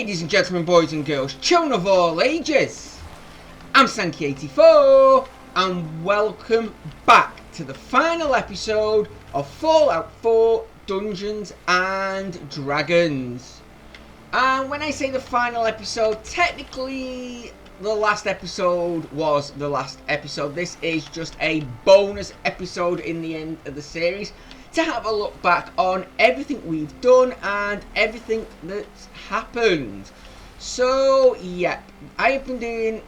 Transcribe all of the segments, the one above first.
Ladies and gentlemen, boys and girls, children of all ages, I'm Sankey84 and welcome back to the final episode of Fallout 4 Dungeons and Dragons. And when I say the final episode, technically the last episode was the last episode. This is just a bonus episode in the end of the series to have a look back on everything we've done and everything that's happened. So yeah, I have been doing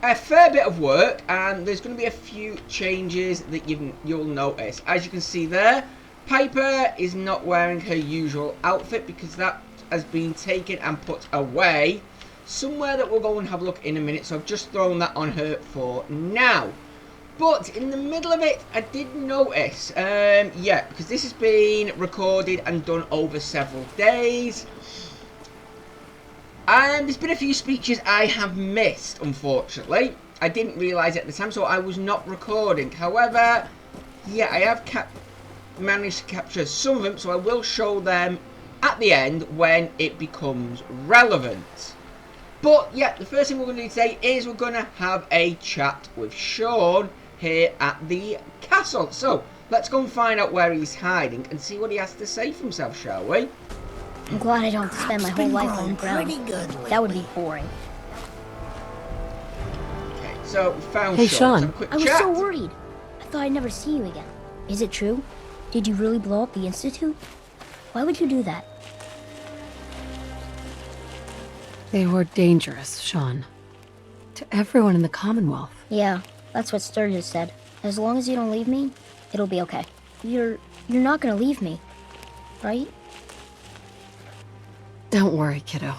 a fair bit of work and there's going to be a few changes that you'll notice. As you can see there, Piper is not wearing her usual outfit because that has been taken and put away somewhere that we'll go and have a look in a minute. So I've just thrown that on her for now. But in the middle of it, I did notice, because this has been recorded and done over several days. And there's been a few speeches I have missed, unfortunately. I didn't realise at the time, so I was not recording. However, yeah, I have managed to capture some of them, so I will show them at the end when it becomes relevant. But yeah, the first thing we're going to do today is we're going to have a chat with Sean here at the castle. So let's go and find out where he's hiding and see what he has to say for himself, shall we? I'm glad I don't have to spend my whole life on the ground. That would be boring. Okay, so we found Hey, Sean. Sean. I was so worried. I thought I'd never see you again. Is it true? Did you really blow up the Institute? Why would you do that? They were dangerous, Sean. To everyone in the Commonwealth. Yeah, that's what Sturgis said. As long as you don't leave me, it'll be okay. You're not gonna leave me, right? Don't worry, kiddo.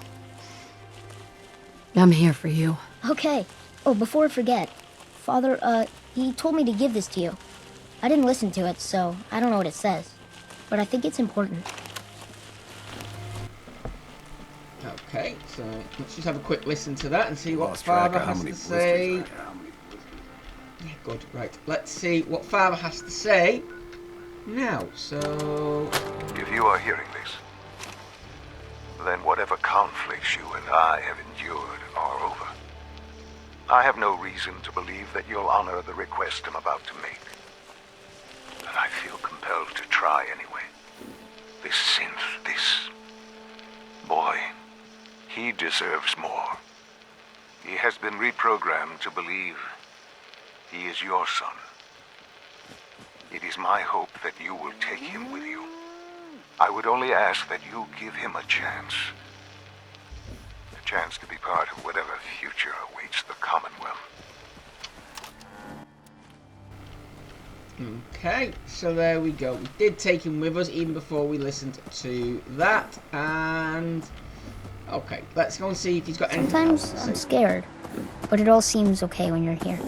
I'm here for you. Okay. Oh, before I forget, Father, he told me to give this to you. I didn't listen to it, so I don't know what it says. But I think it's important. Okay, so let's just have a quick listen to that and see what Father has to say. Yeah, good, right. Let's see what Father has to say now, so... If you are hearing this, then whatever conflicts you and I have endured are over. I have no reason to believe that you'll honor the request I'm about to make. But I feel compelled to try anyway. This synth, this boy, he deserves more. He has been reprogrammed to believe he is your son. It is my hope that you will take him with you. I would only ask that you give him a chance. A chance to be part of whatever future awaits the Commonwealth. Okay, so there we go. We did take him with us even before we listened to that, and... Okay, let's go and see if he's got anything. Sometimes I'm scared, but it all seems okay when you're here.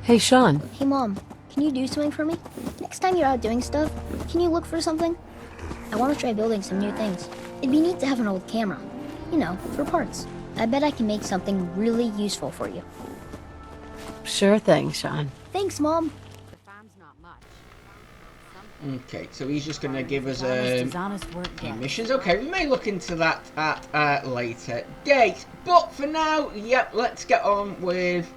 Hey, Sean. Hey, Mom, can you do something for me? Next time you're out doing stuff, can you look for something? I want to try building some new things. It'd be neat to have an old camera. You know, for parts. I bet I can make something really useful for you. Sure thing, Sean. Thanks, Mom. Okay, so he's just going to give us missions. Okay, we may look into that at a later date. But for now, yep, let's get on with...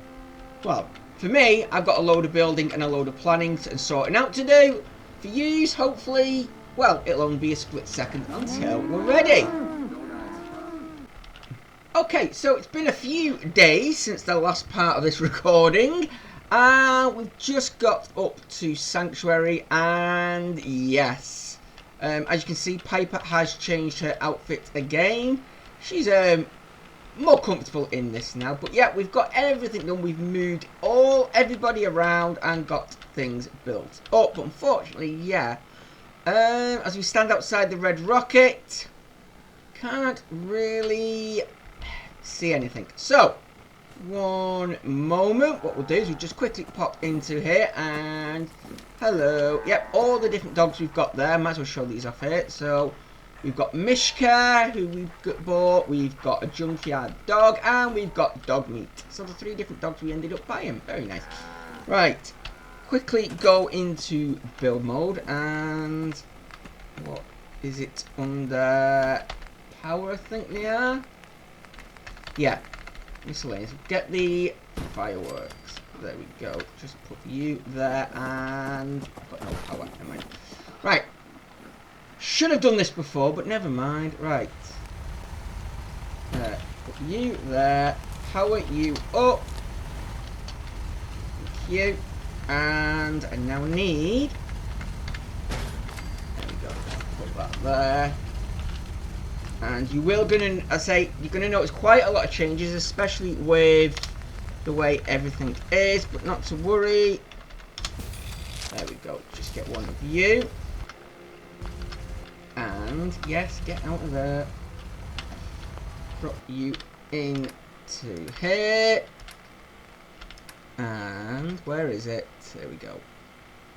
Well, for me, I've got a load of building and a load of planning and sorting out to do. For yous, hopefully, well, it'll only be a split second until we're ready. Okay, so it's been a few days since the last part of this recording. We've just got up to Sanctuary, and yes, as you can see, Piper has changed her outfit again. She's more comfortable in this now, but yeah, we've got everything done. We've moved everybody around and got things built up. But unfortunately, yeah, as we stand outside the Red Rocket, can't really see anything. So one moment, what we'll do is we'll just quickly pop into here and hello. Yep, all the different dogs we've got there. Might as well show these off here. So we've got Mishka, who we've bought, we've got a junkyard dog, and we've got dog meat. So the 3 different dogs we ended up buying. Very nice. Right, quickly go into build mode, and what is it under power, I think they are. Yeah, miscellaneous. Get the fireworks. There we go. Just put you there, and I've got no power. Never mind. Right. Should have done this before, but never mind. Right. There. Put you there. Power you up. Thank you. And I now need. There we go. Put that there. And you will you're gonna notice quite a lot of changes, especially with the way everything is, but not to worry. There we go. Just get one of you. And yes, get out of there. Drop you into here. And where is it? There we go.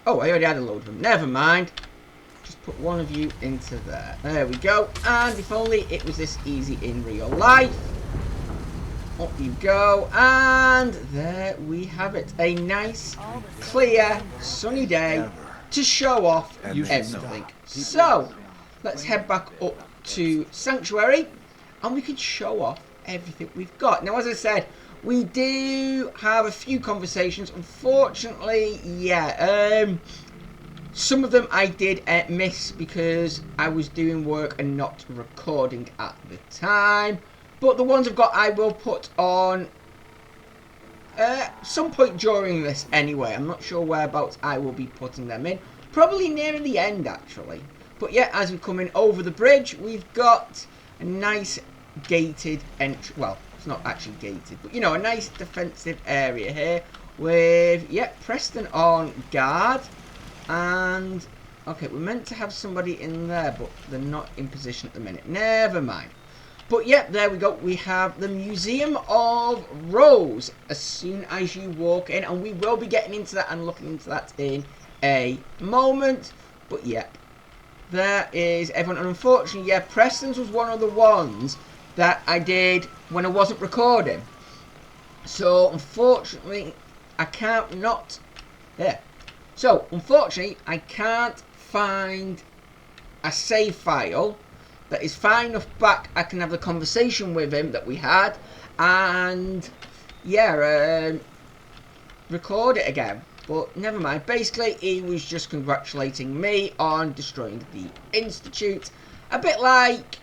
Oh, I already had a load of them. Never mind. Just put one of you into there. There we go. And if only it was this easy in real life. Up you go. And there we have it. A nice, clear, sunny day to show off everything. So, let's head back up to Sanctuary. And we can show off everything we've got. Now, as I said, we do have a few conversations. Unfortunately, yeah. Some of them I did miss because I was doing work and not recording at the time. But the ones I've got I will put on some point during this anyway. I'm not sure whereabouts I will be putting them in. Probably near the end actually. But yeah, as we come in over the bridge, we've got a nice gated entry. Well, it's not actually gated, but you know, a nice defensive area here with, yeah, Preston on guard. And okay, we're meant to have somebody in there, but they're not in position at the minute. Never mind. But yeah, there we go. We have the Museum of Rose as soon as you walk in, and we will be getting into that and looking into that in a moment. But yeah, there is everyone. And unfortunately, yeah, Preston's was one of the ones that I did when I wasn't recording. So unfortunately, I can't not there. So unfortunately, I can't find a save file that is far enough back I can have the conversation with him that we had, and yeah, record it again. But never mind. Basically, he was just congratulating me on destroying the Institute, a bit like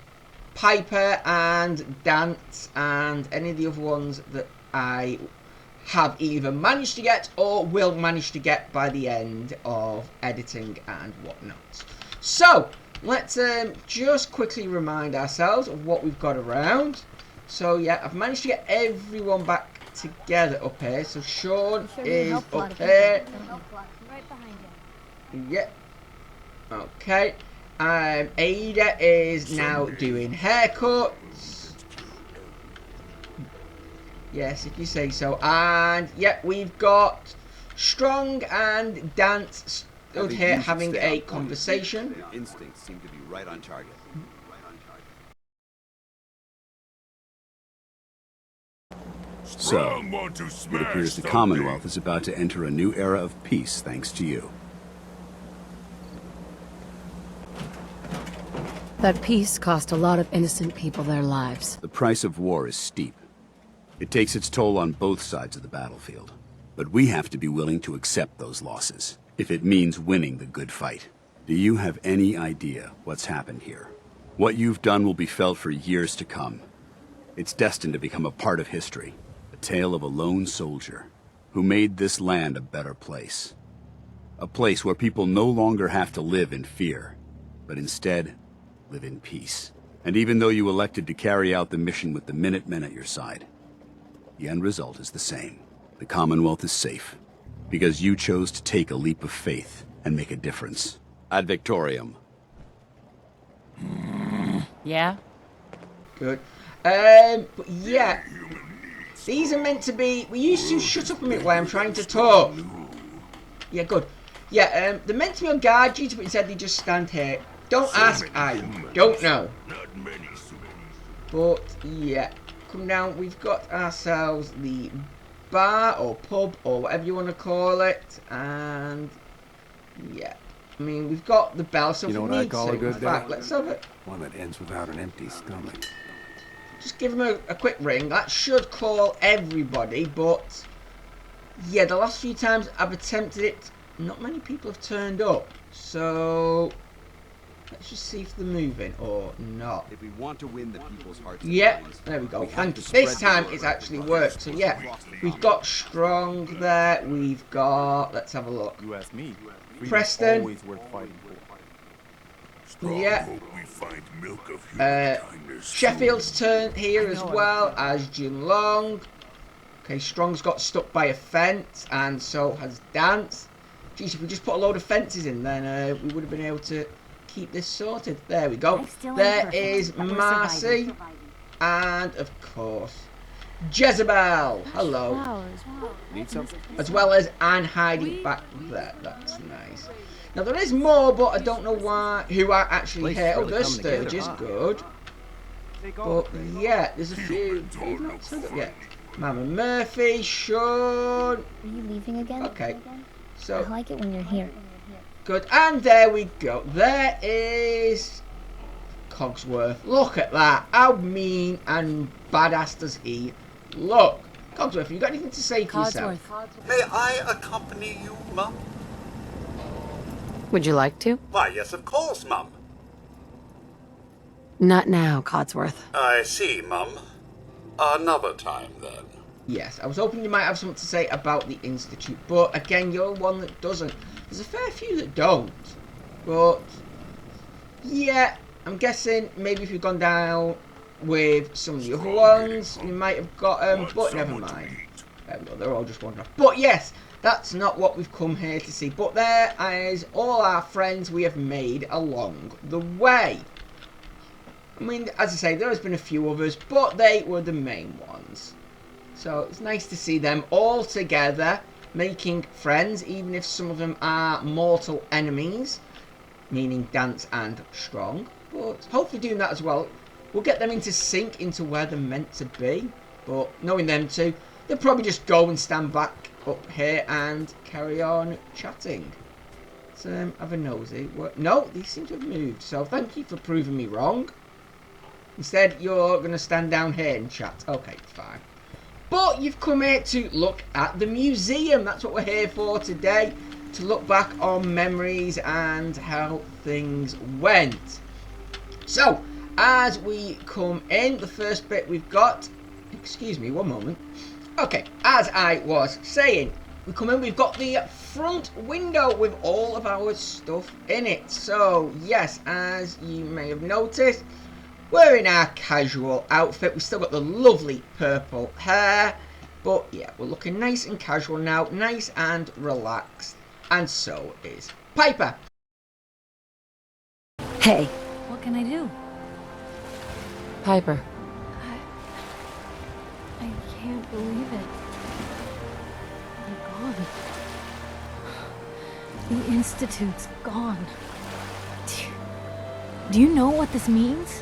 Piper and Dance and any of the other ones that I have either managed to get or will manage to get by the end of editing and whatnot. So let's just quickly remind ourselves of what we've got around. So yeah, I've managed to get everyone back together up here. So Sean is up here. Right behind you. Yeah. Okay. Ada is now doing haircuts. Yes, if you say so. And yeah, we've got Strong and Dance stood here having a conversation. Their instincts seem to be right on target. So, It appears the Commonwealth is about to enter a new era of peace thanks to you. That peace cost a lot of innocent people their lives. The price of war is steep. It takes its toll on both sides of the battlefield. But we have to be willing to accept those losses, if it means winning the good fight. Do you have any idea what's happened here? What you've done will be felt for years to come. It's destined to become a part of history. A tale of a lone soldier who made this land a better place. A place where people no longer have to live in fear, but instead live in peace. And even though you elected to carry out the mission with the Minutemen at your side, the end result is the same. The Commonwealth is safe, because you chose to take a leap of faith and make a difference. Ad Victorium. Yeah? Good. But yeah, these are meant to be. We used to shut up a minute while I'm trying to talk. Yeah, good. Yeah, they're meant to be on guard duty, but instead they just stand here. Don't ask, I don't know. But yeah, come down. We've got ourselves the bar or pub or whatever you want to call it, and yeah, I mean, we've got the bell, so You if know we what I need call to, a good in fact, day? let's have it. One that ends without an empty stomach. Just give him a quick ring. That should call everybody, but yeah, the last few times I've attempted it, not many people have turned up. So let's just see if they're moving or not. If we want to win the people's hearts, Yeah, there we go. Thank you. This time it's actually worked. So yeah, we've got Strong there. We've got, let's have a look. You ask me. Freedom's Preston. always worth fighting for. Yeah. Sheffield's turn here as well as Jun Long. Okay, Strong's got stuck by a fence, and so has Dance. Geez, if we just put a load of fences in, then we would have been able to keep this sorted. There we go. There is Marcy, and of course Jezebel. Hello. Need something? As well as Anne hiding back there. That's nice. Now there is more, but I don't know why. Who are actually here? Oh, there's Sturgis. Good. But yeah, there's a few who've not turned up yet. Mama Murphy, Sean. Are you leaving again? Okay. I So like it when you're here. good. And there we go. There is Cogsworth. Look at that. How mean and badass does he look? Cogsworth, have you got anything to say for yourself? May I accompany you, Mum? Would you like to? Why, yes, of course, Mum. Not now, Codsworth. I see, Mum. Another time, then. Yes, I was hoping you might have something to say about the Institute, but again, you're one that doesn't. There's a fair few that don't, but yeah, I'm guessing maybe if you've gone down with some of the other ones, you might have got them, but never mind. They're all just wandering off. But yes, that's not what we've come here to see. But there is all our friends we have made along the way. I mean, as I say, there has been a few others, but they were the main ones. So it's nice to see them all together, making friends, even if some of them are mortal enemies, meaning Dance and Strong. But hopefully doing that as well will get them into sync into where they're meant to be. But knowing them two, they'll probably just go and stand back up here and carry on chatting. Let's have a nosy. No, these seem to have moved, so thank you for proving me wrong. Instead, you're going to stand down here and chat. Okay, fine. But you've come here to look at the museum. That's what we're here for today. To look back on memories and how things went. So, as we come in, the first bit we've got... Excuse me, one moment. Okay, as I was saying, we come in, we've got the front window with all of our stuff in it. So, yes, as you may have noticed, we're in our casual outfit. We've still got the lovely purple hair. But yeah, we're looking nice and casual now. Nice and relaxed. And so is Piper. Hey, What can I do? Piper. I can't believe it. They're gone. The Institute's gone. Do you know what this means?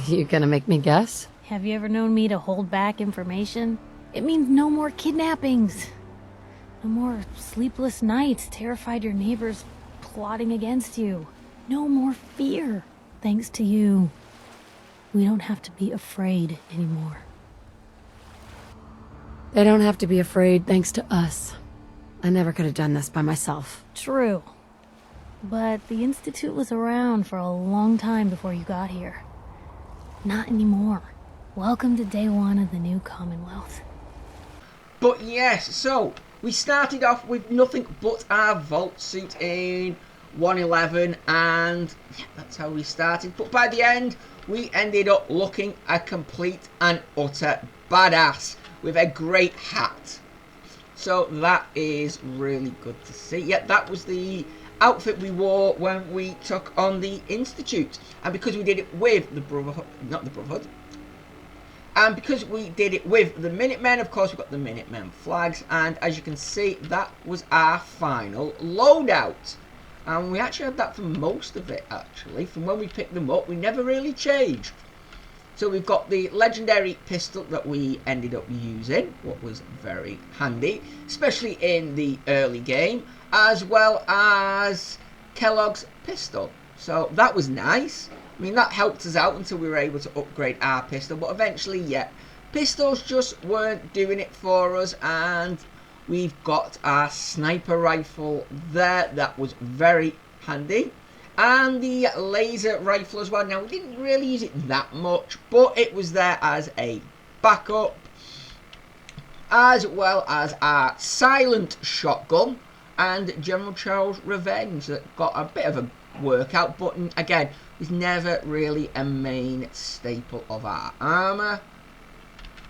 You gonna make me guess? Have you ever known me to hold back information? It means no more kidnappings. No more sleepless nights, terrified your neighbors plotting against you. No more fear. Thanks to you, we don't have to be afraid anymore. They don't have to be afraid thanks to us. I never could have done this by myself. True. But the Institute was around for a long time before you got here. Not anymore. Welcome to day one of the new Commonwealth. But yes, so we started off with nothing but our vault suit in 111, and yeah, that's how we started. But by the end, we ended up looking a complete and utter badass with a great hat. So that is really good to see. Yeah, that was the outfit we wore when we took on the Institute. And because we did it with the Brotherhood, not the Brotherhood, and because we did it with the Minutemen, of course, we've got the Minutemen flags. And as you can see, that was our final loadout. And we actually had that for most of it, actually. From when we picked them up, we never really changed. So we've got the legendary pistol that we ended up using, what was very handy, especially in the early game, as well as Kellogg's pistol. So that was nice. I mean, that helped us out until we were able to upgrade our pistol, but eventually, yeah, pistols just weren't doing it for us, and we've got our sniper rifle there. That was very handy. And the laser rifle as well. Now, we didn't really use it that much, but it was there as a backup. As well as our silent shotgun and General Charles' Revenge that got a bit of a workout, but again, was never really a main staple of our armour.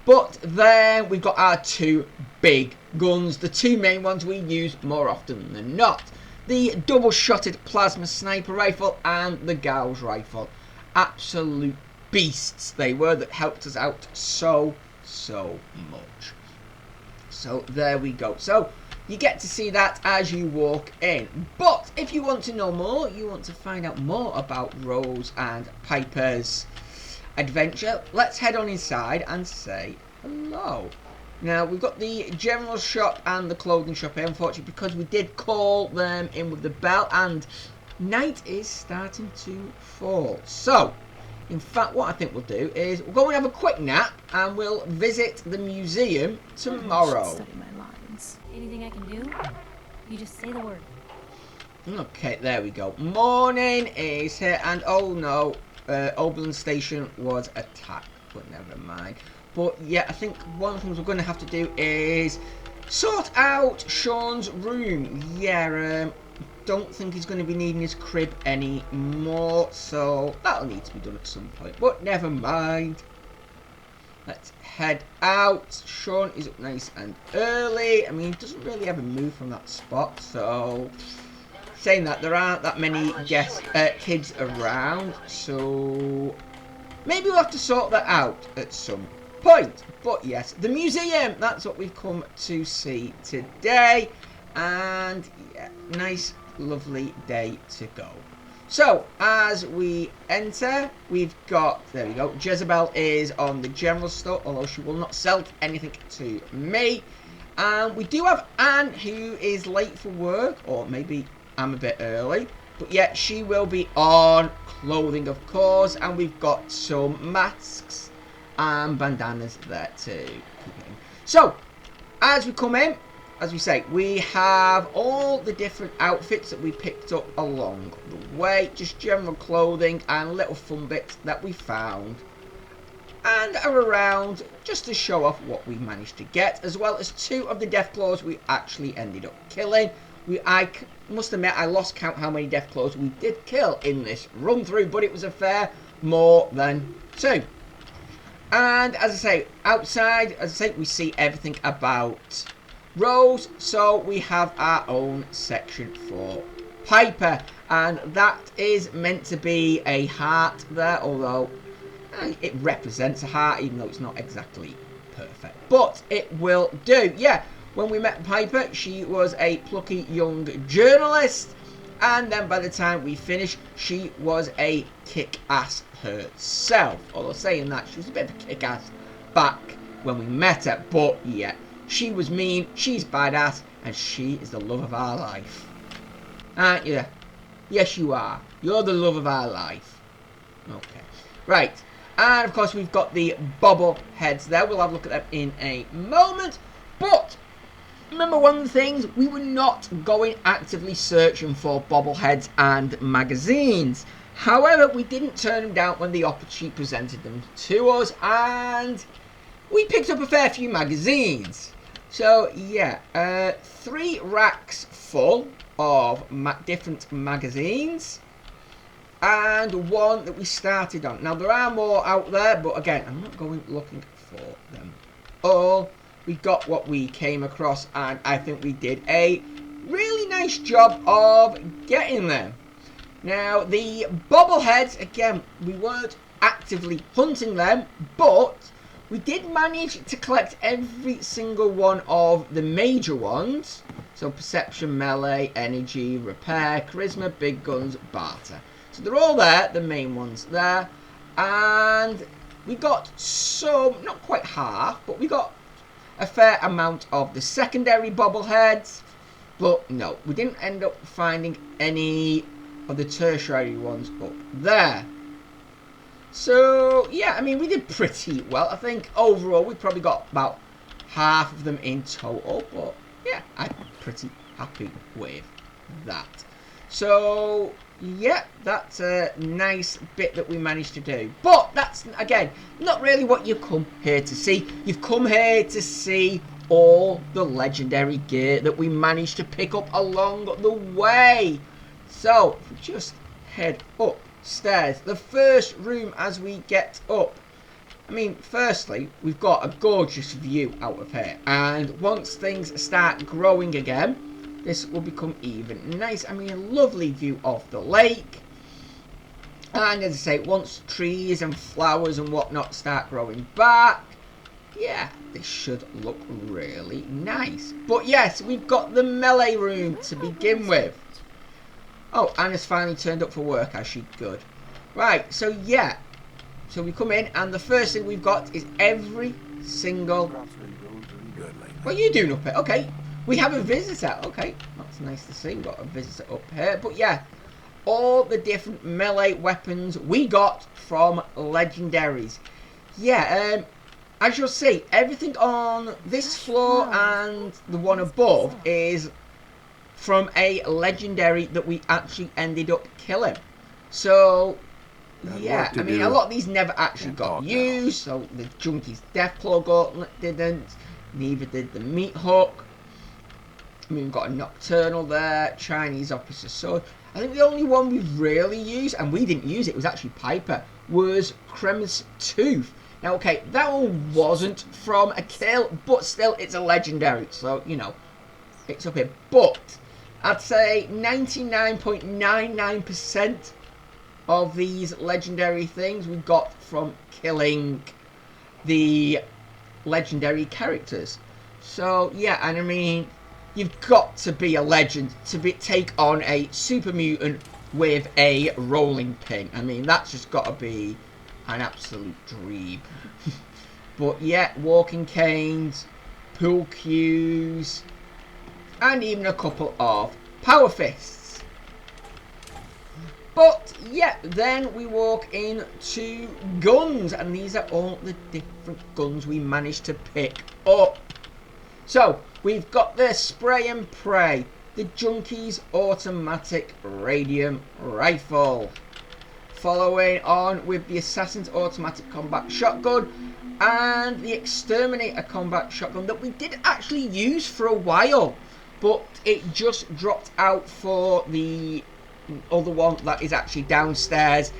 But then we've got our two big guns, the two main ones we use more often than not. The double-shotted plasma sniper rifle and the Gauss rifle. Absolute beasts they were that helped us out so much. So there we go. So you get to see that as you walk in. But if you want to know more, you want to find out more about Rose and Piper's adventure, let's head on inside and say hello. Now, we've got the general shop and the clothing shop here, unfortunately, because we did call them in with the bell, and night is starting to fall. So, in fact, what I think we'll do is we'll go and have a quick nap, and we'll visit the museum tomorrow. I should study my lines. Anything I can do? You just say the word. Okay, there we go. Morning is here, and oh no, Oberlin Station was attacked, but never mind. But yeah, I think one of the things we're going to have to do is sort out Sean's room. Yeah, don't think he's going to be needing his crib anymore, so that'll need to be done at some point. But never mind. Let's head out. Sean is up nice and early. I mean, he doesn't really ever move from that spot, so saying that, there aren't that many kids around, so maybe we'll have to sort that out at some point. But yes, the museum, that's what we've come to see today, and yeah, nice lovely day to go. So as we enter, we've got, there we go, Jezebel is on the general store, although she will not sell anything to me. And we do have Anne, who is late for work, or maybe I'm a bit early, but yeah, she will be on clothing, of course, and we've got some masks and bandanas there too. So, as we come in, as we say, we have all the different outfits that we picked up along the way, just general clothing and little fun bits that we found and are around just to show off what we managed to get, as well as two of the Deathclaws we actually ended up killing. I must admit, I lost count how many Deathclaws we did kill in this run through, but it was a fair more than two. And as I say, outside, as I say, we see everything about Rose, so we have our own section for Piper, and that is meant to be a heart there, although it represents a heart, even though it's not exactly perfect, but it will do. Yeah, when we met Piper, she was a plucky young journalist, and then by the time we finished, she was a kick-ass herself. Although saying that, she was a bit of a kick-ass back when we met her, but yeah, she was mean, she's badass, and she is the love of our life. Aren't you? Yes, you are. You're the love of our life. Okay. Right. And, of course, we've got the bobble heads there. We'll have a look at them in a moment. But, remember one of the things, we were not going actively searching for bobbleheads and magazines. However, we didn't turn them down when the opportunity presented them to us, and we picked up a fair few magazines. So, yeah, 3 racks full of different magazines, and one that we started on. Now, there are more out there, but again, I'm not going looking for them all. We got what we came across, and I think we did a really nice job of getting them. Now, the bobbleheads, again, we weren't actively hunting them, but we did manage to collect every single one of the major ones. So, Perception, Melee, Energy, Repair, Charisma, Big Guns, Barter. So, they're all there, the main ones there. And we got some, not quite half, but we got a fair amount of the secondary bobbleheads. But no, we didn't end up finding any of the tertiary ones up there. So, yeah, I mean, we did pretty well. I think overall we probably got about half of them in total. But, yeah, I'm pretty happy with that. So, yeah, that's a nice bit that we managed to do. But that's, again, not really what you've come here to see. You've come here to see all the legendary gear that we managed to pick up along the way. So, if we just head upstairs, the first room as we get up, I mean, firstly, we've got a gorgeous view out of here. And once things start growing again, this will become even nice. I mean, a lovely view of the lake. And as I say, once trees and flowers and whatnot start growing back, yeah, this should look really nice. But yes, we've got the melee room to begin with. Oh, Anna's finally turned up for work, as she could. Right, so yeah. So we come in, and the first thing we've got is every single... What are you doing up here? Okay, we have a visitor. Okay, that's nice to see. We've got a visitor up here. But yeah, all the different melee weapons we got from legendaries. Yeah, as you'll see, everything on this floor and the one above is from a legendary that we actually ended up killing. So, yeah, I mean, a lot of these never actually got used. So, the Junkie's Deathclaw Gauntlet didn't. Neither did the Meat Hook. I mean, we've got a Nocturnal there. Chinese Officer Sword. I think the only one we've really used, and we didn't use it, was actually Piper, was Krem's Tooth. Now, okay, that one wasn't from a kill, but still, it's a legendary. So, you know, it's up here. But I'd say 99.99% of these legendary things we got from killing the legendary characters. So, yeah, and I mean, you've got to be a legend to take on a super mutant with a rolling pin. I mean, that's just got to be an absolute dream. But yeah, walking canes, pool cues, and even a couple of power fists. But yeah, then we walk into guns, and these are all the different guns we managed to pick up. So we've got the Spray and Pray, the Junkie's Automatic Radium Rifle, following on with the Assassin's Automatic Combat Shotgun and the Exterminator Combat Shotgun that we did actually use for a while, but it just dropped out for the other one that is actually downstairs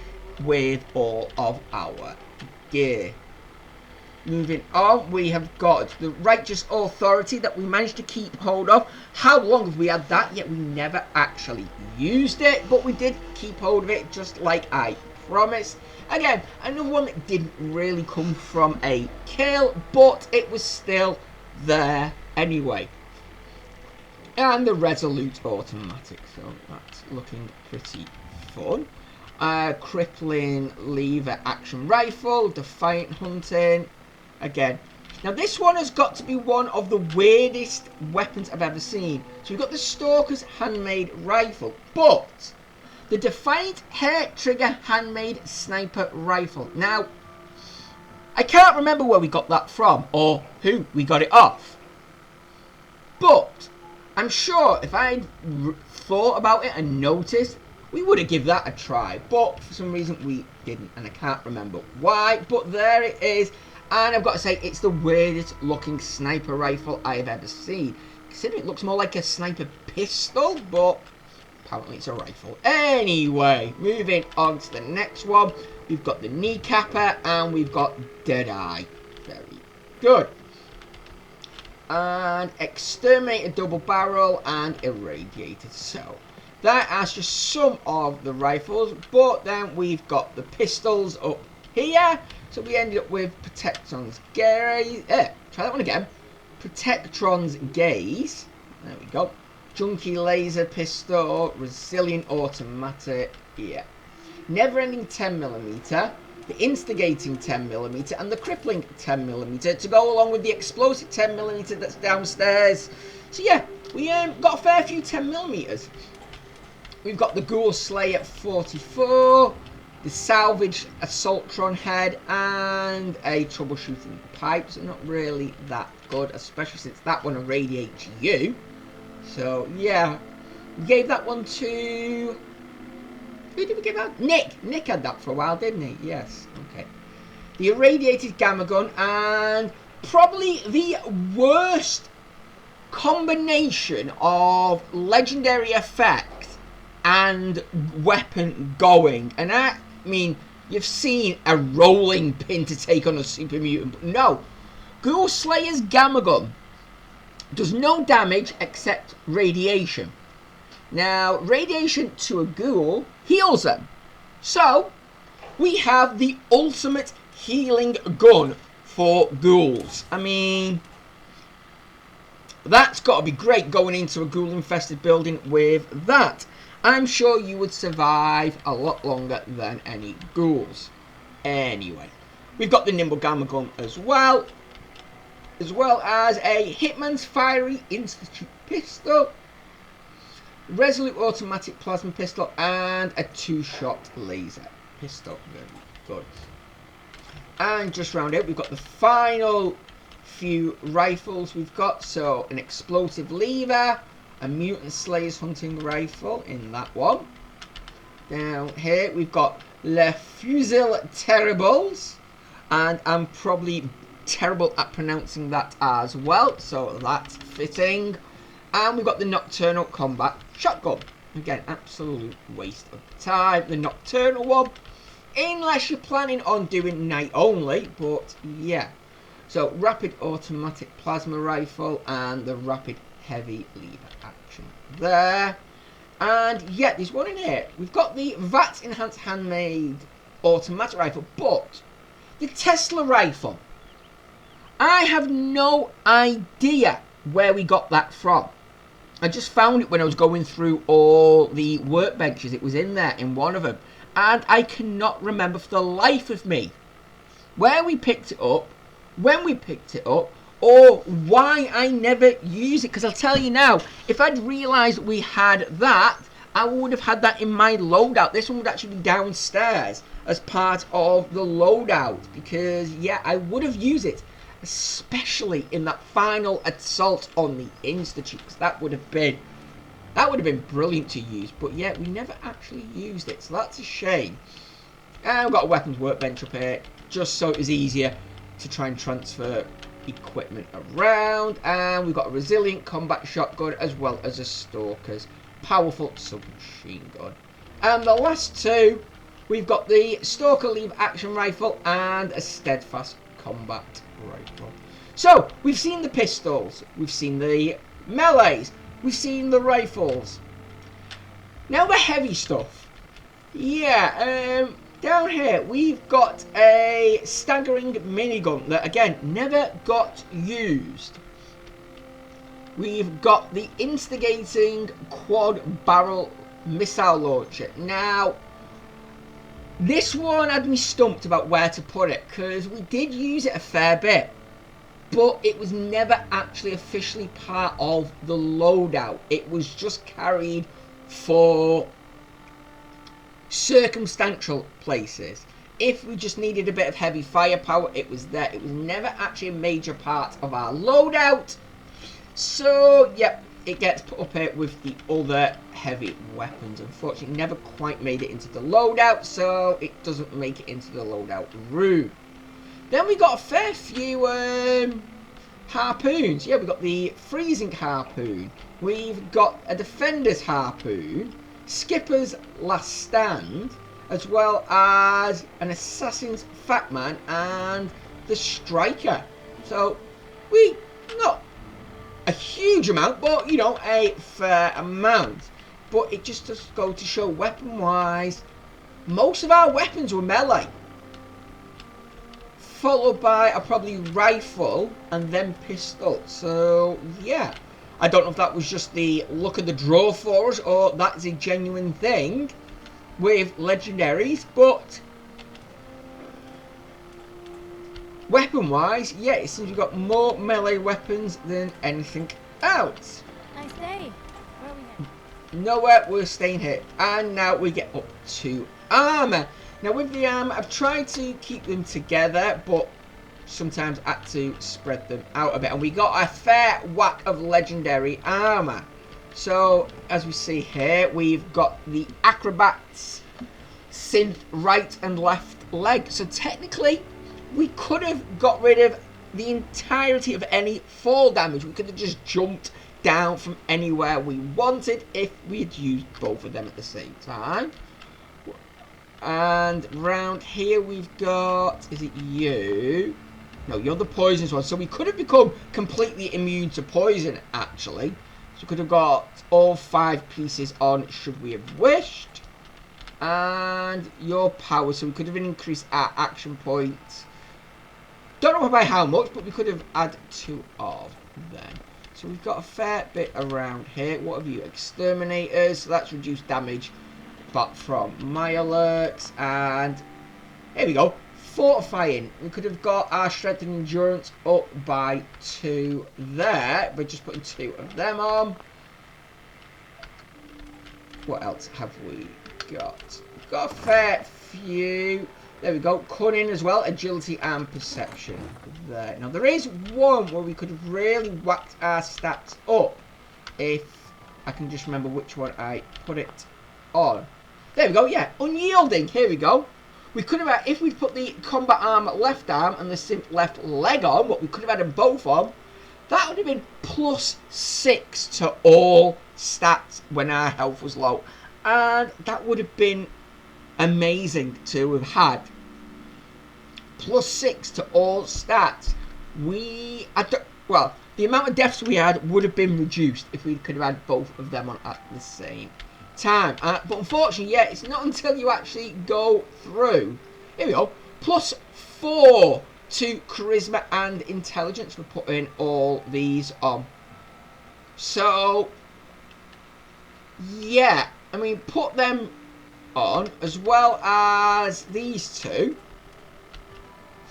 with all of our gear. Moving on, we have got the Righteous Authority that we managed to keep hold of. How long have we had that? Yet we never actually used it, but we did keep hold of it just like I promised. Again, another one that didn't really come from a kill, but it was still there anyway. And the Resolute Automatic, so that's looking pretty fun. Crippling Lever Action Rifle, Defiant Hunting. Again, now this one has got to be one of the weirdest weapons I've ever seen. So we've got the Stalker's Handmade Rifle, but the Defiant Hair Trigger Handmade Sniper Rifle. Now, I can't remember where we got that from or who we got it off, but I'm sure if I'd thought about it and noticed, we would have given that a try. But for some reason we didn't, and I can't remember why. But there it is. And I've got to say, it's the weirdest looking sniper rifle I've ever seen. Considering it looks more like a sniper pistol, but apparently it's a rifle. Anyway, moving on to the next one. We've got the Kneecapper and we've got Deadeye. Very good. And Exterminator Double Barrel and Irradiated. So, that is just some of the rifles. But then we've got the pistols up here. So we ended up with Protectron's Gaze. Try that one again. Protectron's Gaze. There we go. Junkie Laser Pistol. Resilient Automatic. Yeah. Never Ending 10mm. the instigating 10mm and the crippling 10mm to go along with the explosive 10mm that's downstairs. So yeah, we got a fair few 10mm. We've got the Ghoul Slayer 44, the salvaged Assaultron head, and a troubleshooting pipe. So not really that good, especially since that one irradiates you. So yeah, we gave that one to... Who did we give out? Nick! Nick had that for a while, didn't he? Yes, okay. The irradiated gamma gun, and probably the worst combination of legendary effect and weapon going. And I mean, you've seen a rolling pin to take on a super mutant, but no. Ghoul Slayer's gamma gun does no damage except radiation. Now, radiation to a ghoul heals them. So, we have the ultimate healing gun for ghouls. I mean, that's got to be great going into a ghoul-infested building with that. I'm sure you would survive a lot longer than any ghouls. Anyway, we've got the Nimble Gamma Gun as well as a Hitman's Fiery Institute pistol, Resolute Automatic Plasma Pistol, and a 2-shot laser pistol. Very good. And just round out, we've got the final few rifles we've got. So, an Explosive Lever, a Mutant Slayer's Hunting Rifle in that one. Down here, we've got Le Fusil Terribles, and I'm probably terrible at pronouncing that as well, so that's fitting. And we've got the Nocturnal Combat Shotgun. Again, absolute waste of time. The Nocturnal one, unless you're planning on doing night only, but yeah. So, Rapid Automatic Plasma Rifle and the Rapid Heavy Lever action there. And yeah, there's one in here. We've got the VATS Enhanced Handmade Automatic Rifle, but the Tesla Rifle, I have no idea where we got that from. I just found it when I was going through all the workbenches. It was in there, in one of them. And I cannot remember for the life of me where we picked it up, when we picked it up, or why I never use it. Because I'll tell you now, if I'd realised we had that, I would have had that in my loadout. This one would actually be downstairs as part of the loadout. Because, yeah, I would have used it. Especially in that final assault on the Institute, because that would have been brilliant to use. But yeah, we never actually used it, so that's a shame. And we've got a weapons workbench up here, just so it was easier to try and transfer equipment around. And we've got a resilient combat shotgun as well as a Stalker's powerful submachine gun. And the last two, we've got the Stalker Lever action rifle and a Steadfast combat rifle. So, we've seen the pistols, we've seen the melees, we've seen the rifles. Now the heavy stuff. Yeah, down here we've got a staggering minigun that again never got used. We've got the instigating quad barrel missile launcher. Now, this one had me stumped about where to put it, because we did use it a fair bit, but it was never actually officially part of the loadout. It was just carried for circumstantial places. If we just needed a bit of heavy firepower, it was there. It was never actually a major part of our loadout. So, yep, it gets put up here with the other heavy weapons. Unfortunately, never quite made it into the loadout, so it doesn't make it into the loadout room. Then we got a fair few harpoons. Yeah, we've got the freezing harpoon. We've got a defender's harpoon, skipper's last stand, as well as an assassin's fat man and the striker. So we not a huge amount, but you know, a fair amount. But it just does go to show, weapon wise, most of our weapons were melee, followed by a probably rifle and then pistol. So yeah, I don't know if that was just the luck of the draw for us, or that's a genuine thing with legendaries. But weapon-wise, yeah, it seems we've got more melee weapons than anything else. Nice day. Where are we headed? Nowhere, we're staying here. And now we get up to armor. Now with the armor, I've tried to keep them together, but sometimes I had to spread them out a bit. And we got a fair whack of legendary armor. So, as we see here, we've got the Acrobat's synth right and left leg. So technically, we could have got rid of the entirety of any fall damage. We could have just jumped down from anywhere we wanted if we had used both of them at the same time. And round here we've got, is it you? No, you're the poisonous one. So we could have become completely immune to poison, actually. So we could have got all 5 pieces on, should we have wished. And your power, so we could have increased our action points. Don't know by how much, but we could have added 2 of them. So we've got a fair bit around here. What have you? Exterminators. So that's reduced damage, but from my alerts. And here we go. Fortifying. We could have got our strength and endurance up by 2 there, by just putting 2 of them on. What else have we got? We've got a fair few. There we go. Cunning as well. Agility and perception there. Now, there is one where we could have really whacked our stats up if I can just remember which one I put it on. There we go. Yeah. Unyielding. Here we go. We could have had, if we'd put the combat arm left arm and the synth left leg on, but we could have had them both on, that would have been +6 to all stats when our health was low. And that would have been amazing to have had. +6 to all stats. Well, the amount of deaths we had would have been reduced if we could have had both of them on at the same time. But unfortunately, yeah, it's not until you actually go through. Here we go. +4 to charisma and intelligence for putting all these on. So, yeah, I mean, put them on as well as these 2.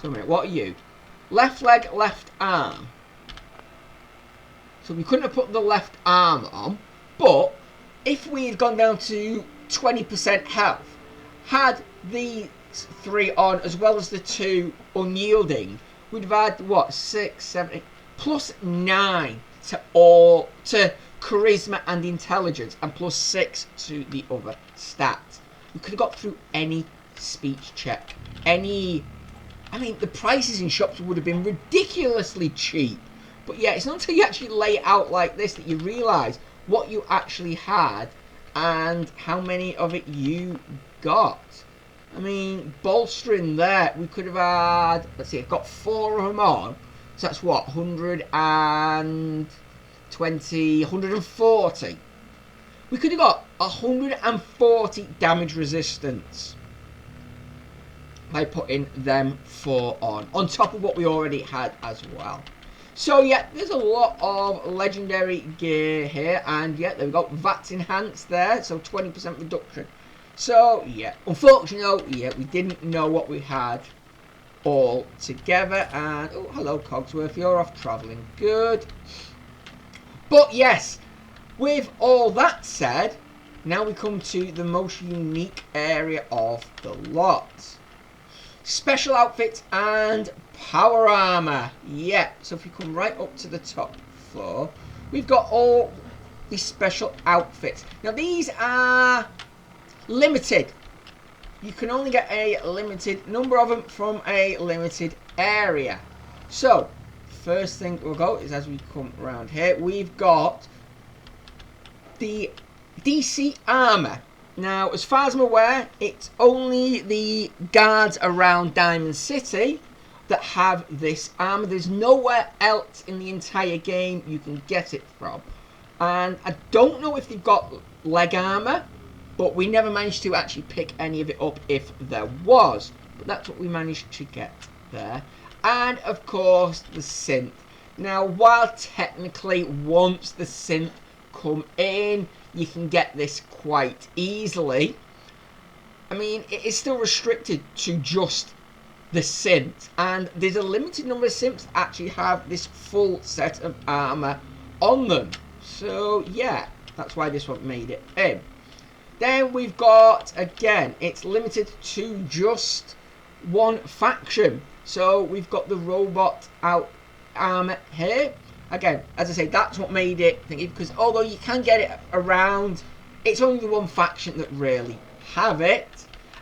So, a minute, what are you? Left leg, left arm. So we couldn't have put the left arm on, but if we had gone down to 20% health, had these 3 on as well as the 2 unyielding, we'd have had what, 6, 7, 8, +9 to all to charisma and intelligence, and +6 to the other stats. We could have got through any speech check, any. I mean, the prices in shops would have been ridiculously cheap. But yeah, it's not until you actually lay it out like this that you realise what you actually had and how many of it you got. I mean, bolstering there, we could have had, let's see, I've got 4 of them on. So that's what, 120, 140. We could have got 140 damage resistance by putting them 4 on top of what we already had as well. So yeah, there's a lot of legendary gear here, and yeah, there we go, VATS enhanced there, so 20% reduction. So yeah, unfortunately, yeah, we didn't know what we had all together, and oh, hello Cogsworth, you're off travelling, good. But yes, with all that said, now we come to the most unique area of the lot. Special outfits and power armor. Yeah, so if you come right up to the top floor, we've got all these special outfits. Now these are limited. You can only get a limited number of them from a limited area. So first thing we'll go is, as we come around here, we've got the DC armor. Now, as far as I'm aware, it's only the guards around Diamond City that have this armor. There's nowhere else in the entire game you can get it from. And I don't know if they've got leg armor, but we never managed to actually pick any of it up if there was. But that's what we managed to get there. And, of course, the synth. Now, while technically once the synth come in, you can get this quite easily. I mean, it is still restricted to just the Simps, and there's a limited number of Simps that actually have this full set of armor on them. So yeah, that's why this one made it in. Then we've got, again, it's limited to just one faction. So we've got the robot out armor here. Again, as I say, that's what made it thingy, because although you can get it around, it's only the one faction that really have it.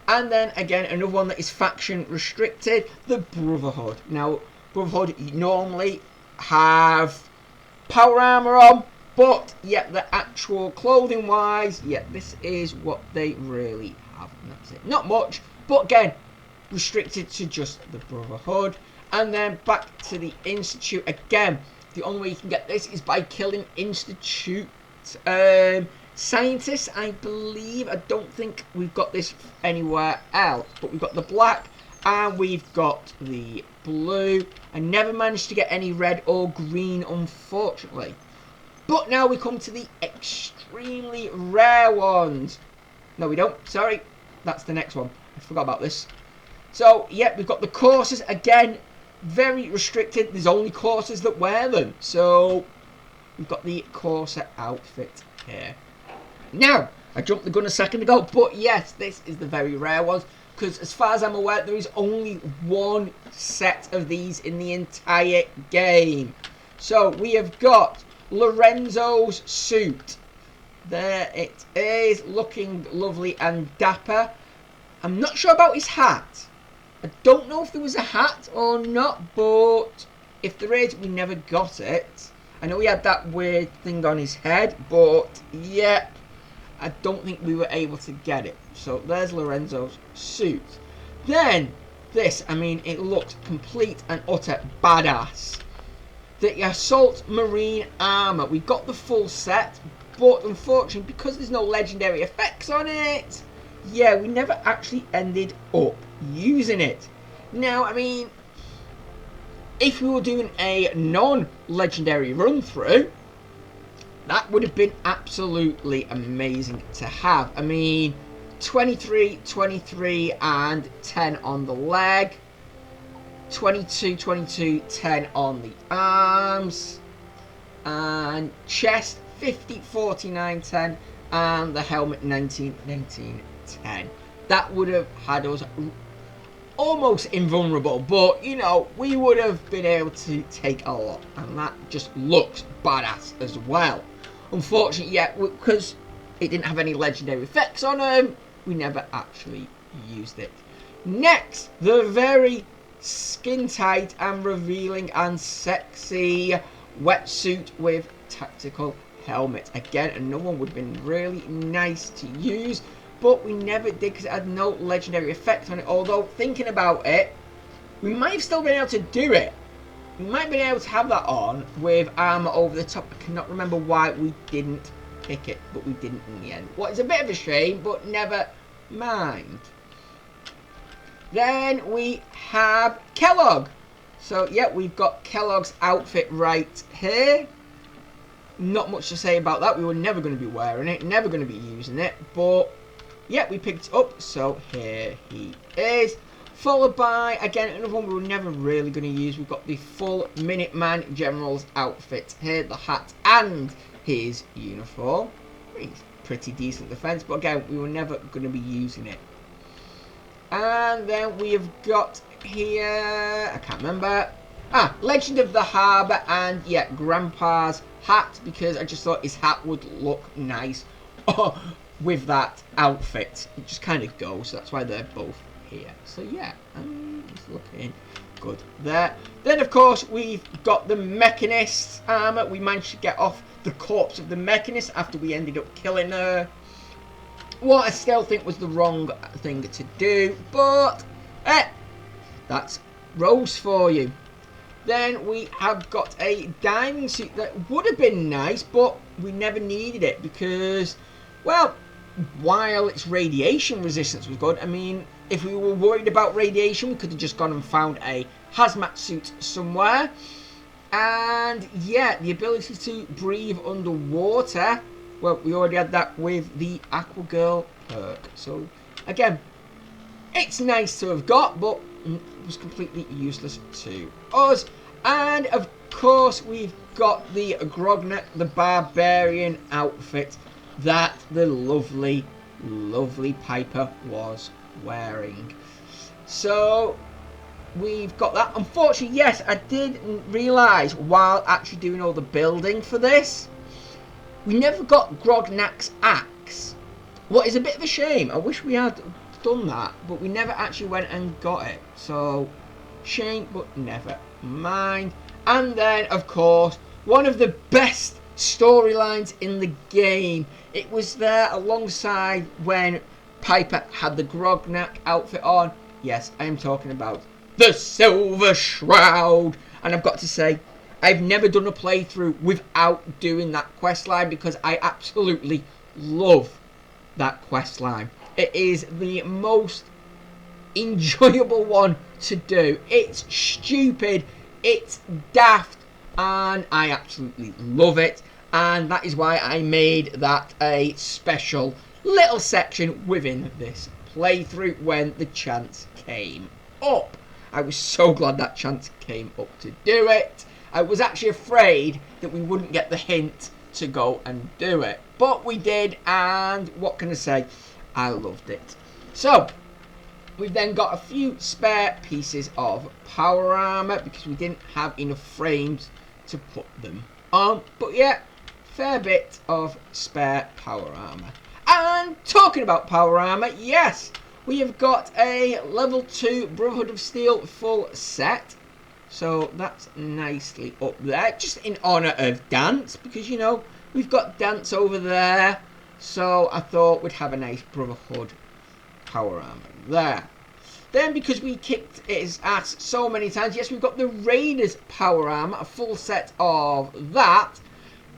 And then again, another one that is faction restricted, the Brotherhood. Now, Brotherhood normally have power armor on, but yeah, the actual clothing wise, yeah, this is what they really have, and that's it. Not much, but again, restricted to just the Brotherhood. And then back to the Institute again. The only way you can get this is by killing Institute scientists, I believe. I don't think we've got this anywhere else, but we've got the black and we've got the blue. I never managed to get any red or green, unfortunately. But now we come to the extremely rare ones. No, we don't. Sorry. That's the next one. I forgot about this. So, yeah, we've got the corsas. Again, very restricted. There's only corsas that wear them. So, we've got the corsa outfit here. Now, I jumped the gun a second ago, but yes, this is the very rare ones. Because as far as I'm aware, there is only one set of these in the entire game. So, we have got Lorenzo's suit. There it is, looking lovely and dapper. I'm not sure about his hat. I don't know if there was a hat or not, but if there is, we never got it. I know he had that weird thing on his head, but yeah, I don't think we were able to get it. So there's Lorenzo's suit. Then this, I mean, it looks complete and utter badass. The Assault Marine armor. We got the full set, but unfortunately, because there's no legendary effects on it, yeah, we never actually ended up using it. Now, I mean, if we were doing a non-legendary run through, that would have been absolutely amazing to have. I mean, 23, 23 and 10 on the leg. 22, 22, 10 on the arms. And chest 50, 49, 10. And the helmet 19, 19, 10. That would have had us almost invulnerable, but you know, we would have been able to take a lot, and that just looks badass as well. Unfortunately, yeah, because it didn't have any legendary effects on them, we never actually used it. Next, the very skin tight and revealing and sexy wetsuit with tactical helmet. Again, another one would have been really nice to use, but we never did because it had no legendary effect on it. Although, thinking about it, we might have still been able to do it. We might have been able to have that on with armor over the top. I cannot remember why we didn't pick it, but we didn't in the end. What is a bit of a shame, but never mind. Then we have Kellogg. So, yeah, we've got Kellogg's outfit right here. Not much to say about that. We were never going to be wearing it, never going to be using it, but yeah, we picked it up, so here he is. Followed by, again, another one we were never really going to use. We've got the full Minuteman General's outfit here, the hat and his uniform. He's pretty decent defense, but again, we were never going to be using it. And then we have got here, I can't remember. Legend of the Harbour, and yeah, Grandpa's hat, because I just thought his hat would look nice with that outfit. It just kind of goes, so that's why they're both here. So yeah, it's looking good there. Then of course we've got the Mechanist armor. We managed to get off the corpse of the Mechanist after we ended up killing her. What I still think was the wrong thing to do, but that's Rose for you. Then we have got a diving suit that would have been nice, but we never needed it because, well, while its radiation resistance was good, I mean, if we were worried about radiation, we could have just gone and found a hazmat suit somewhere. And yeah, the ability to breathe underwater, well, we already had that with the Aqua Girl perk. So again, it's nice to have got, but was completely useless to us. And of course we've got the Grognak the Barbarian outfit that the lovely Piper was wearing. So we've got that. Unfortunately, yes, I didn't realise while actually doing all the building for this, we never got Grognak's axe. What is a bit of a shame. I wish we had done that, but we never actually went and got it. So shame, but never mind. And then of course one of the best storylines in the game. It was there alongside when Piper had the Grognak outfit on. Yes, I am talking about the Silver Shroud. And I've got to say, I've never done a playthrough without doing that quest line, because I absolutely love that quest line. It is the most enjoyable one to do. It's stupid, it's daft, and I absolutely love it. And that is why I made that a special little section within this playthrough when the chance came up. I was so glad that chance came up to do it. I was actually afraid that we wouldn't get the hint to go and do it, but we did, and what can I say? I loved it. So we've then got a few spare pieces of power armor because we didn't have enough frames to put them on, but yeah, fair bit of spare power armor. And talking about power armor, yes, we have got a level 2 Brotherhood of Steel full set. So that's nicely up there, just in honour of Dance, because, you know, we've got Dance over there. So I thought we'd have a nice Brotherhood power armor there. Then, because we kicked his ass so many times, yes, we've got the Raiders power armor, a full set of that.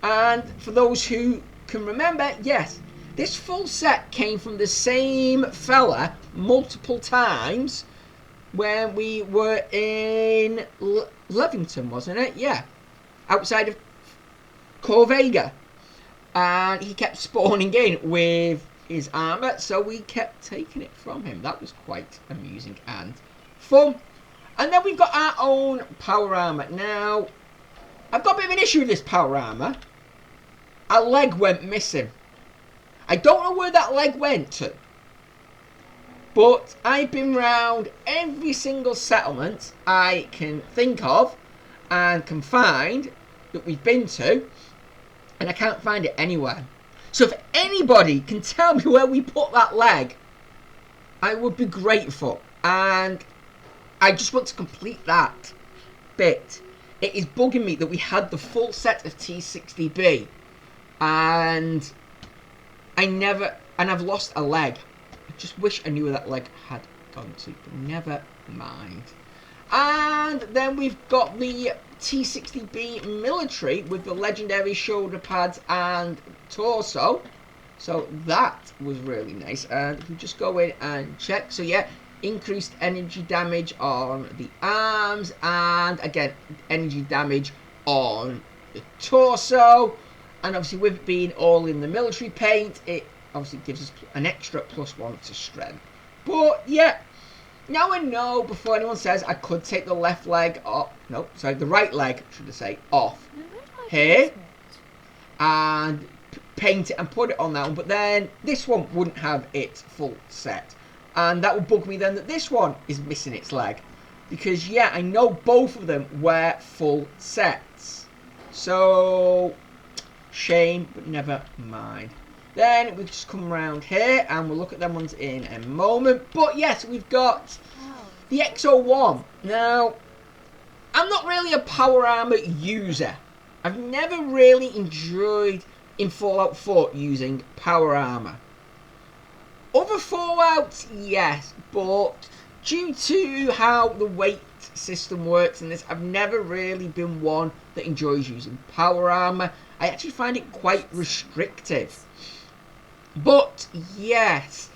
And for those who can remember, yes, this full set came from the same fella multiple times when we were in Levington, wasn't it? Yeah, outside of Corvega. And he kept spawning in with his armour, so we kept taking it from him. That was quite amusing and fun. And then we've got our own power armour. Now, I've got a bit of an issue with this power armour. A leg went missing. I don't know where that leg went to, but I've been round every single settlement I can think of and can find that we've been to, and I can't find it anywhere. So if anybody can tell me where we put that leg, I would be grateful. And I just want to complete that bit. It is bugging me that we had the full set of T60B and I've lost a leg. I just wish I knew where that leg had gone to, but never mind. And then we've got the T60B military with the legendary shoulder pads and torso. So that was really nice. And if we just go in and check, so yeah, increased energy damage on the arms, and again, energy damage on the torso. And obviously with it being all in the military paint, it obviously gives us an extra +1 to strength. But yeah, now I know before anyone says I could take the left leg off, no, sorry, the right leg, should I say, off here and paint it and put it on that one, but then this one wouldn't have its full set. And that would bug me then that this one is missing its leg. Because yeah, I know both of them were full sets. So shame, but never mind. Then we just come around here and we'll look at them ones in a moment. But yes, we've got the X01. Now, I'm not really a power armor user. I've never really enjoyed in Fallout 4 using power armor. Other Fallouts, yes, but due to how the weight system works in this, I've never really been one that enjoys using power armor. I actually find it quite restrictive. But yes,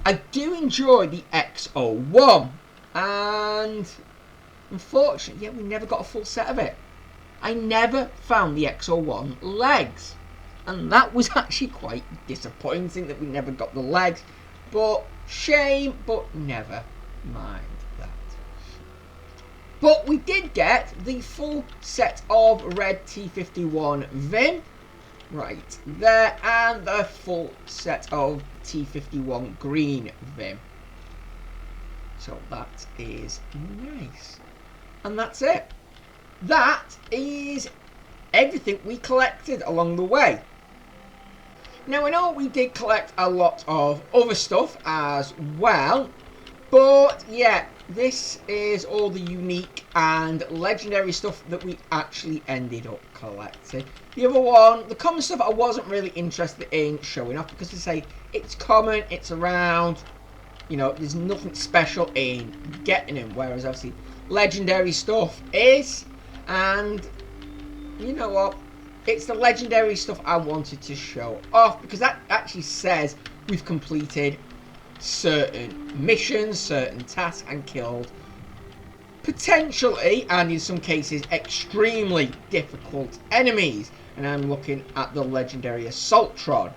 I do enjoy the X01, and unfortunately, yeah, we never got a full set of it. I never found the X01 legs, and that was actually quite disappointing that we never got the legs, but shame, but never mind that. But we did get the full set of red T51 Vim, right there, and the full set of T51 green Vim. So that is nice. And that's it. That is everything we collected along the way. Now I know we did collect a lot of other stuff as well, but yeah, this is all the unique and legendary stuff that we actually ended up collecting. The other one, the common stuff, I wasn't really interested in showing off because, as I say, it's common, it's around, you know, there's nothing special in getting them, whereas obviously legendary stuff is, and you know what, it's the legendary stuff I wanted to show off because that actually says we've completed certain missions, certain tasks, and killed potentially, and in some cases, extremely difficult enemies. And I'm looking at the legendary Assaultron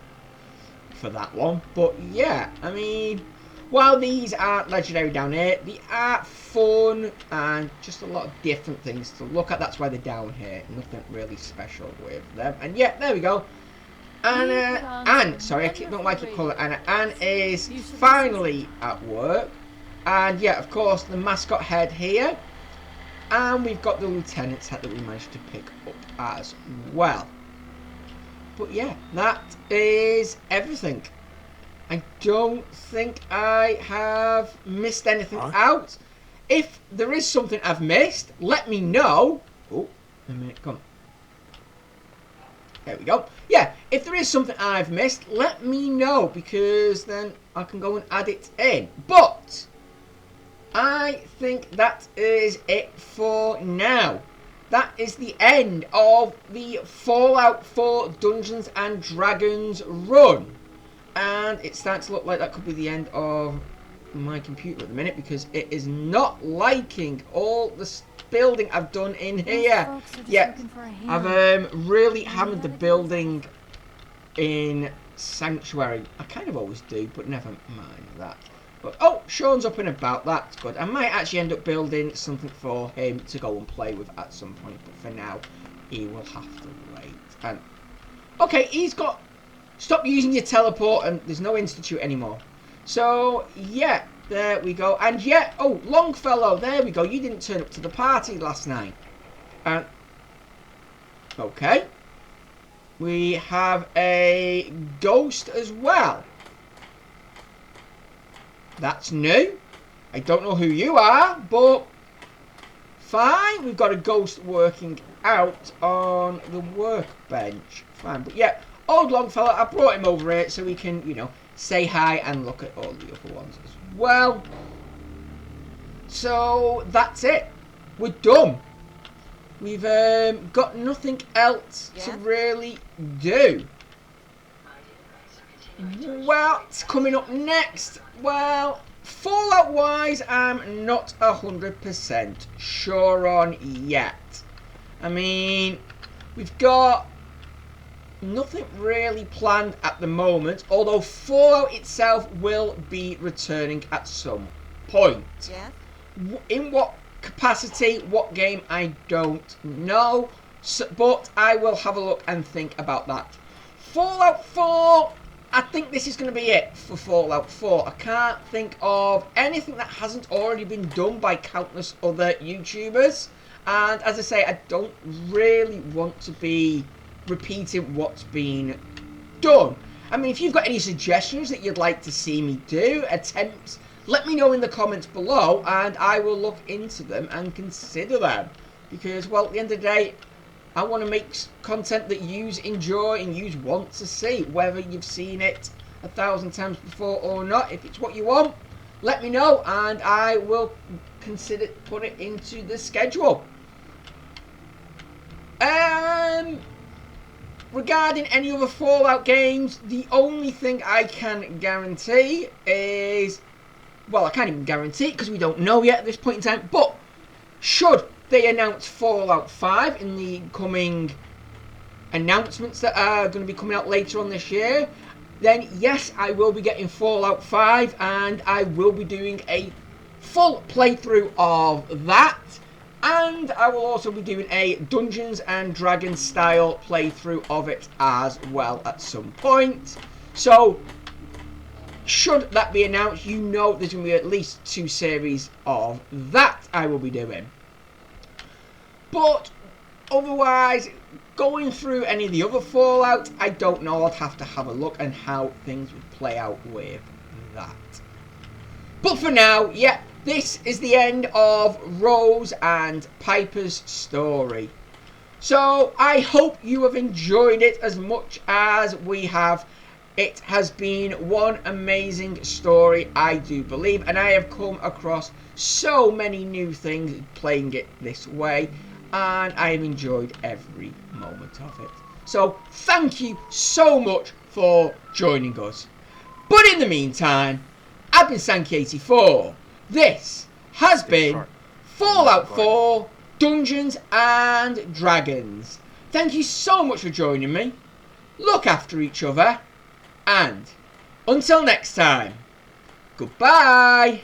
for that one. But yeah, I mean, while these aren't legendary down here, they are fun and just a lot of different things to look at. That's why they're down here. Nothing really special with them. And yeah, there we go. Anne, sorry, don't like it call it Anna. Anne is finally at work. And yeah, of course, the mascot head here. And we've got the lieutenant's hat that we managed to pick up as well. But yeah, that is everything. I don't think I have missed anything out. If there is something I've missed, let me know. Oh, a minute, come on. There we go. Yeah, if there is something I've missed, let me know, because then I can go and add it in. But I think that is it for now. That is the end of the Fallout 4 Dungeons and Dragons run. And it's starting to look like that could be the end of my computer at the minute, because it is not liking all the building I've done in here. Yeah, I've really hammered the building in Sanctuary. I kind of always do, but never mind that. But oh, Sean's up and about. That's good. I might actually end up building something for him to go and play with at some point, but for now he will have to wait. And okay, he's got, stop using your teleport, and there's no institute anymore. So yeah, there we go. And yeah, oh, Longfellow, there we go. You didn't turn up to the party last night. And okay, we have a ghost as well. That's new. I don't know who you are, but fine. We've got a ghost working out on the workbench. Fine, but yeah, old Longfellow, I brought him over here so we can, you know, say hi and look at all the other ones as well. So that's it. We're done. We've got nothing else to really do. Well, it's coming up next. Well, Fallout wise, I'm not 100% sure on yet. I mean, we've got nothing really planned at the moment, although Fallout itself will be returning at some point. Yeah. In what capacity, what game, I don't know, so, but I will have a look and think about that. Fallout 4, I think this is going to be it for Fallout 4. I can't think of anything that hasn't already been done by countless other YouTubers, and as I say, I don't really want to be repeating what's been done. I mean, if you've got any suggestions that you'd like to see me do, attempts, let me know in the comments below, and I will look into them and consider them. Because, well, at the end of the day, I want to make content that you enjoy and you want to see, whether you've seen it 1,000 times before or not. If it's what you want, let me know, and I will consider put it into the schedule. Regarding any other Fallout games, the only thing I can guarantee is, well, I can't even guarantee it because we don't know yet at this point in time, but should they announce Fallout 5 in the coming announcements that are going to be coming out later on this year, then yes, I will be getting Fallout 5 and I will be doing a full playthrough of that. And I will also be doing a Dungeons and Dragons style playthrough of it as well at some point. So, should that be announced, you know there's going to be at least 2 series of that I will be doing. But otherwise, going through any of the other Fallout, I don't know. I'd have to have a look and how things would play out with that. But for now, yeah, this is the end of Rose and Piper's story. So I hope you have enjoyed it as much as we have. It has been one amazing story, I do believe, and I have come across so many new things playing it this way, and I have enjoyed every moment of it. So thank you so much for joining us. But in the meantime, I've been Sankey84. This has been Fallout 4 Dungeons and Dragons. Thank you so much for joining me. Look after each other. And until next time, goodbye.